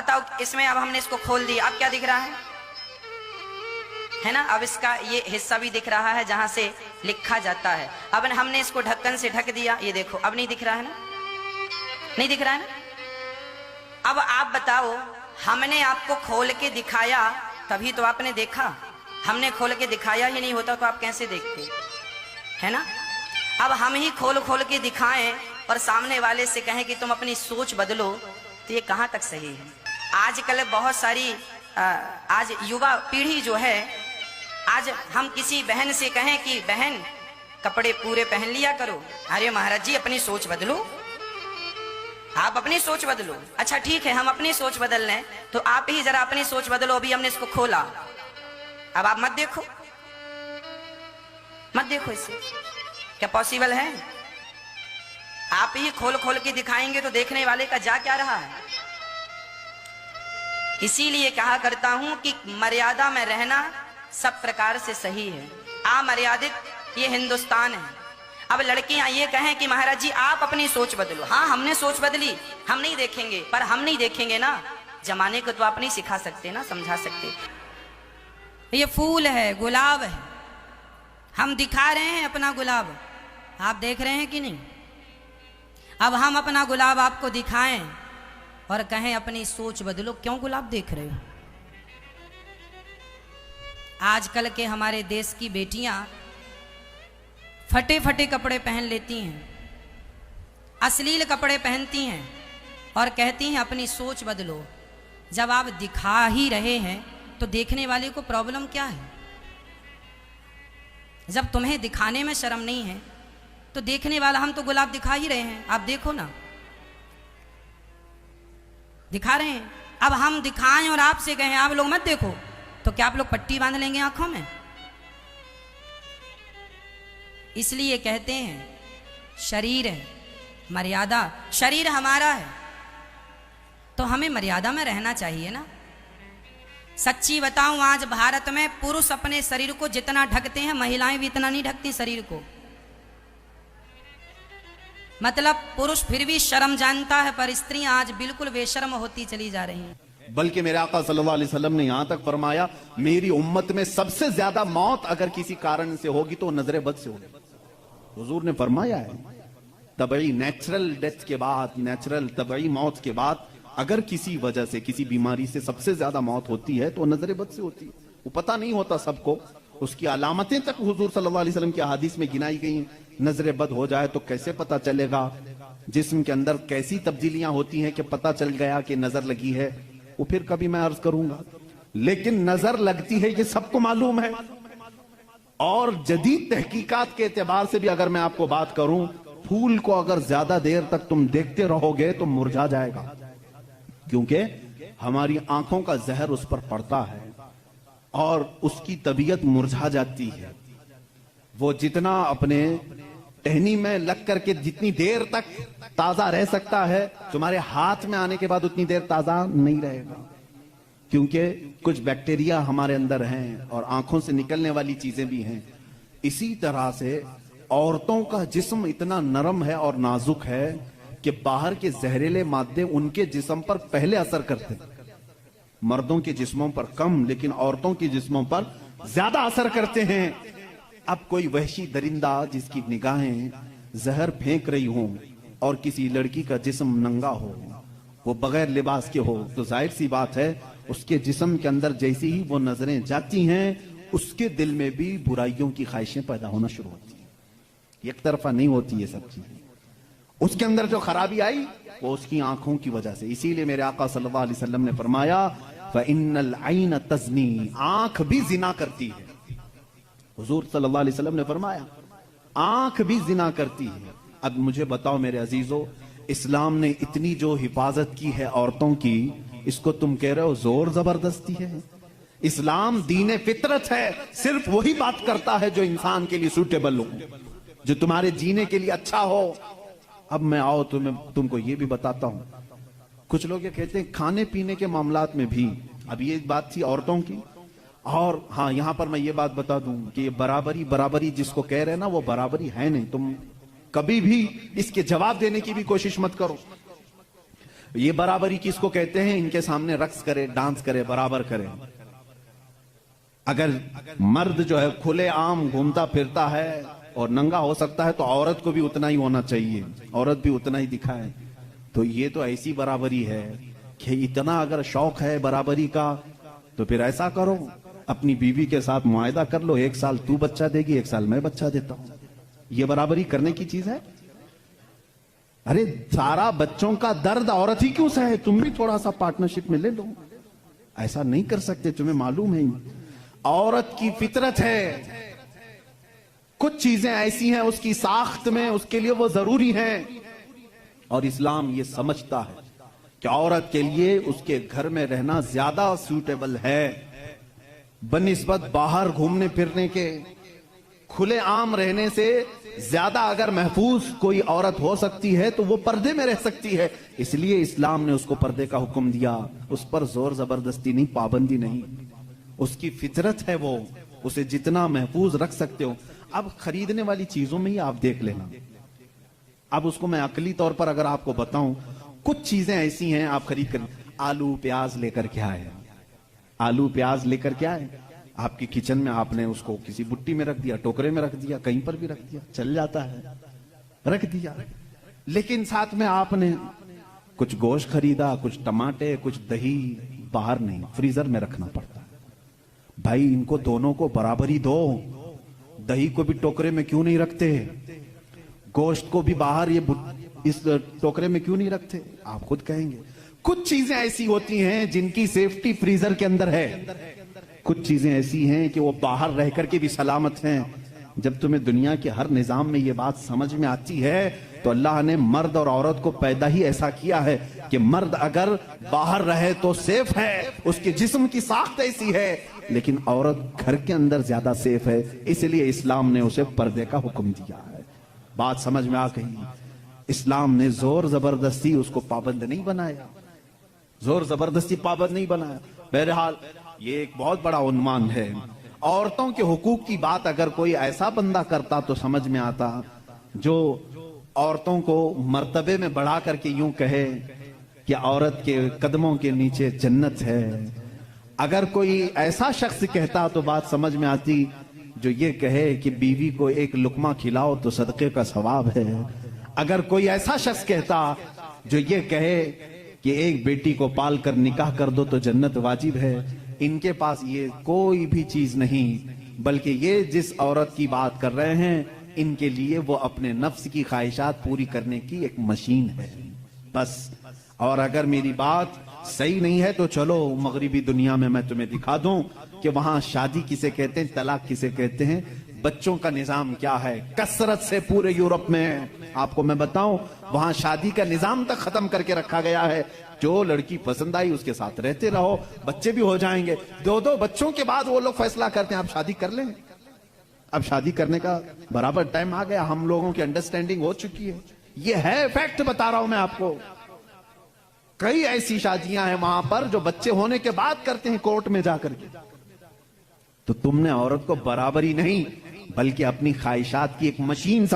बताओ इसमें अब हमने इसको खोल दिया, अब क्या दिख रहा है ना? अब इसका ये हिस्सा भी दिख रहा है जहां से लिखा जाता है। अब हमने इसको ढक्कन से ढक दिया, ये देखो अब नहीं दिख रहा है ना, नहीं दिख रहा है ना। अब आप बताओ, हमने आपको खोल के दिखाया तभी तो आपने देखा, हमने खोल के दिखाया ही नहीं होता तो आप कैसे देखते, है ना? अब हम ही खोल खोल के दिखाएं और सामने वाले से कहें कि तुम अपनी सोच बदलो, तो ये कहां तक सही है? आजकल बहुत सारी आज युवा पीढ़ी जो है, आज हम किसी बहन से कहें कि बहन कपड़े पूरे पहन लिया करो, अरे महाराज जी अपनी सोच बदलो, आप अपनी सोच बदलो। अच्छा ठीक है, हम अपनी सोच बदल लें, तो आप ही जरा अपनी सोच बदलो। अभी हमने इसको खोला, अब आप मत देखो, मत देखो, इससे क्या पॉसिबल है? आप ही खोल खोल के दिखाएंगे तो देखने वाले का जा क्या रहा है? इसीलिए कहा करता हूं कि मर्यादा में रहना सब प्रकार से सही है। अमर्यादित ये हिंदुस्तान है। अब लड़कियां ये कहें कि महाराज जी आप अपनी सोच बदलो, हाँ हमने सोच बदली, हम नहीं देखेंगे, पर हम नहीं देखेंगे ना, जमाने को तो आप नहीं सिखा सकते ना, समझा सकते। ये फूल है, गुलाब है, हम दिखा रहे हैं अपना गुलाब, आप देख रहे हैं कि नहीं? अब हम अपना गुलाब आपको दिखाएं और कहें अपनी सोच बदलो, क्यों गुलाब देख रहे हो? आजकल के हमारे देश की बेटियां फटे फटे कपड़े पहन लेती हैं, अश्लील कपड़े पहनती हैं और कहती हैं अपनी सोच बदलो। जब आप दिखा ही रहे हैं तो देखने वाले को प्रॉब्लम क्या है? जब तुम्हें दिखाने में शर्म नहीं है तो देखने वाला, हम तो गुलाब दिखा ही रहे हैं, आप देखो ना, दिखा रहे हैं। अब हम दिखाएं और आपसे कहें आप लोग मत देखो, तो क्या आप लोग पट्टी बांध लेंगे आंखों में? इसलिए कहते हैं शरीर है, मर्यादा, शरीर हमारा है तो हमें मर्यादा में रहना चाहिए ना। सच्ची बताऊं, आज भारत में पुरुष अपने शरीर को जितना ढकते हैं, महिलाएं भी इतना नहीं ढकती शरीर को। मतलब पुरुष फिर भी शर्म जानता है, पर स्त्रियां आज बिल्कुल बेशर्म होती चली जा रही हैं। बल्कि मेरे आका सल्लल्लाहु अलैहि वसल्लम ने यहां तक फरमाया, मेरी उम्मत में सबसे ज्यादा मौत अगर किसी कारण से होगी तो नजर बद से होगी। हुजूर ने फरमाया है, तबई नेचुरल डेथ के बाद, नेचुरल तबई मौत के बाद अगर किसी वजह से, किसी बीमारी से सबसे ज्यादा मौत होती है तो नजर बद से होती है। वो पता नहीं होता सबको, उसकी अलामतें तक हुजूर सल्लल्लाहु अलैहि वसल्लम की हदीस में गिनाई गई। नजर बद हो जाए तो कैसे पता चलेगा? जिस्म के अंदर कैसी तब्दीलियां होती हैं कि पता चल गया कि नजर लगी है, वो फिर कभी मैं अर्ज करूंगा। लेकिन नजर लगती है ये सबको मालूम है। और जदीद तहकीकात के एतबार से भी अगर मैं आपको बात करूं, फूल को अगर ज्यादा देर तक तुम देखते रहोगे तो मुरझा जाएगा, क्योंकि हमारी आंखों का जहर उस पर पड़ता है और उसकी तबीयत मुरझा जाती है। वो जितना अपने टहनी में लग करके जितनी देर तक ताजा रह सकता है, तुम्हारे हाथ में आने के बाद उतनी देर ताजा नहीं रहेगा, क्योंकि कुछ बैक्टीरिया हमारे अंदर हैं और आंखों से निकलने वाली चीजें भी हैं। इसी तरह से औरतों का जिस्म इतना नरम है और नाजुक है कि बाहर के जहरीले मादे उनके जिस्म पर पहले असर करते हैं। मर्दों के जिस्मों पर कम, लेकिन औरतों के जिस्मों पर ज्यादा असर करते हैं। अब कोई वहशी दरिंदा जिसकी निगाहें जहर फेंक रही हों और किसी लड़की का जिस्म नंगा हो, वो बगैर लिबास के हो, तो जाहिर सी बात है उसके जिस्म के अंदर जैसी ही वो नजरें जाती हैं, उसके दिल में भी बुराइयों की ख्वाहिशें पैदा होना शुरू होती हैं। एक तरफा नहीं होती ये सब चीजें। उसके अंदर जो खराबी आई वो उसकी आंखों की वजह से। इसीलिए मेरे आका सल्लल्लाहु अलैहि वसल्लम ने फरमाया, फ़इन्नल ऐन तज़नी, आंख भी जिना करती है। हुजूर सल्लल्लाहु अलैहि वसल्लम ने फरमाया आंख भी जिना करती है। अब मुझे बताओ मेरे अजीजों, इस्लाम ने इतनी जो हिफाजत की है औरतों की, इसको तुम कह रहे हो जोर जबरदस्ती है? इस्लाम दीन फितरत है, सिर्फ वही बात करता है जो इंसान के लिए सूटेबल हो, जो तुम्हारे जीने के लिए अच्छा हो। अब मैं आओ तुमको ये भी बताता हूं, कुछ लोग ये कहते हैं खाने पीने के मामलात में भी, अब ये बात थी औरतों की। और हाँ, यहां पर मैं ये बात बता दूं कि ये बराबरी जिसको कह रहे हैं ना, वो बराबरी है नहीं। तुम कभी भी इसके जवाब देने की भी कोशिश मत करो। ये बराबरी किसको कहते हैं? इनके सामने रक्स करे, डांस करे, बराबर करे। अगर मर्द जो है खुले आम घूमता फिरता है और नंगा हो सकता है, तो औरत को भी उतना ही होना चाहिए, औरत भी उतना ही दिखाए। तो ये तो ऐसी बराबरी है कि इतना अगर शौक है बराबरी का, तो फिर ऐसा करो, अपनी बीवी के साथ मुआयदा कर लो, 1 साल तू बच्चा देगी, 1 साल मैं बच्चा देता हूं। ये बराबरी करने की चीज है? अरे सारा बच्चों का दर्द औरत ही क्यों सहे, तुम भी थोड़ा सा पार्टनरशिप में ले लो। ऐसा नहीं कर सकते, तुम्हें मालूम है औरत की फितरत है, कुछ चीजें ऐसी हैं उसकी साख्त में, उसके लिए वो जरूरी हैं। और इस्लाम ये समझता है कि औरत के लिए उसके घर में रहना ज्यादा सूटेबल है बनिस्बत बाहर घूमने फिरने के। खुले आम रहने से ज्यादा अगर महफूज कोई औरत हो सकती है तो वो पर्दे में रह सकती है। इसलिए इस्लाम ने उसको पर्दे का हुक्म दिया, उस पर जोर जबरदस्ती नहीं, पाबंदी नहीं, उसकी फितरत है वो, उसे जितना महफूज रख सकते हो। अब खरीदने वाली चीजों में ही आप देख लेना, अब उसको मैं अकली तौर पर अगर आपको बताऊं, कुछ चीजें ऐसी हैं आप खरीद कर, आलू प्याज लेकर के आए, आलू प्याज लेकर के आए, आपकी किचन में आपने उसको किसी बुट्टी में रख दिया, टोकरे में रख दिया, कहीं पर भी रख दिया, चल जाता है, रख दिया। लेकिन साथ में आपने कुछ गोश्त खरीदा, कुछ टमाटे, कुछ दही, बाहर नहीं, फ्रीजर में रखना पड़ता है। भाई इनको दोनों को बराबरी दो, दही को भी टोकरे में क्यों नहीं रखते, गोश्त को भी बाहर ये इस टोकरे में क्यों नहीं रखते? आप खुद कहेंगे। कुछ चीजें ऐसी होती हैं जिनकी सेफ्टी फ्रीजर के अंदर है, कुछ चीजें ऐसी हैं कि वो बाहर रह करके भी सलामत हैं। जब तुम्हें दुनिया के हर निजाम में ये बात समझ में आती है, तो अल्लाह ने मर्द और औरत को पैदा ही ऐसा किया है कि मर्द अगर बाहर रहे तो सेफ है, उसके जिस्म की साख्त ऐसी है, लेकिन औरत घर के अंदर ज्यादा सेफ है। इसलिए इस्लाम ने उसे पर्दे का हुक्म दिया है। बात समझ में आ गई? इस्लाम ने जोर जबरदस्ती उसको पाबंद नहीं बनाया, जोर जबरदस्ती पाबंद नहीं बनाया। बहरहाल ये एक बहुत बड़ा उन्मान है। औरतों के हुकूक की बात अगर कोई ऐसा बंदा करता तो समझ में आता, जो औरतों को मर्तबे में बढ़ा करके यूं कहे कि औरत के कदमों के नीचे जन्नत है। अगर कोई ऐसा शख्स कहता तो बात समझ में आती, जो ये कहे कि बीवी को एक लुकमा खिलाओ तो सदके का सवाब है। अगर कोई ऐसा शख्स कहता जो ये कहे कि एक बेटी को पाल कर निकाह कर दो तो जन्नत वाजिब है, इनके पास ये कोई भी चीज नहीं, बल्कि ये जिस औरत की बात कर रहे हैं, इनके लिए वो अपने नफ्स की ख्वाहिशात पूरी करने की एक मशीन है बस। और अगर मेरी बात सही नहीं है तो चलो मगरिबी दुनिया में मैं तुम्हें दिखा दूं कि वहां शादी किसे कहते हैं, तलाक किसे कहते हैं, बच्चों का निजाम क्या है। कसरत से पूरे यूरोप में आपको मैं बताऊं, वहां शादी का निजाम तक खत्म करके रखा गया है। जो लड़की पसंद आई उसके साथ रहते रहो, बच्चे भी हो जाएंगे। 2-2 बच्चों के बाद वो लोग फैसला करते हैं आप शादी कर लें। अब शादी करने का बराबर टाइम आ गया, हम लोगों की अंडरस्टैंडिंग हो चुकी है। ये है फैक्ट बता रहा हूं मैं आपको। कई ऐसी शादियां हैं वहां पर जो बच्चे होने के बाद करते हैं कोर्ट में जाकर के। तो तुमने औरत को बराबरी नहीं बल्कि अपनी ख्वाहिशात की एक मशीन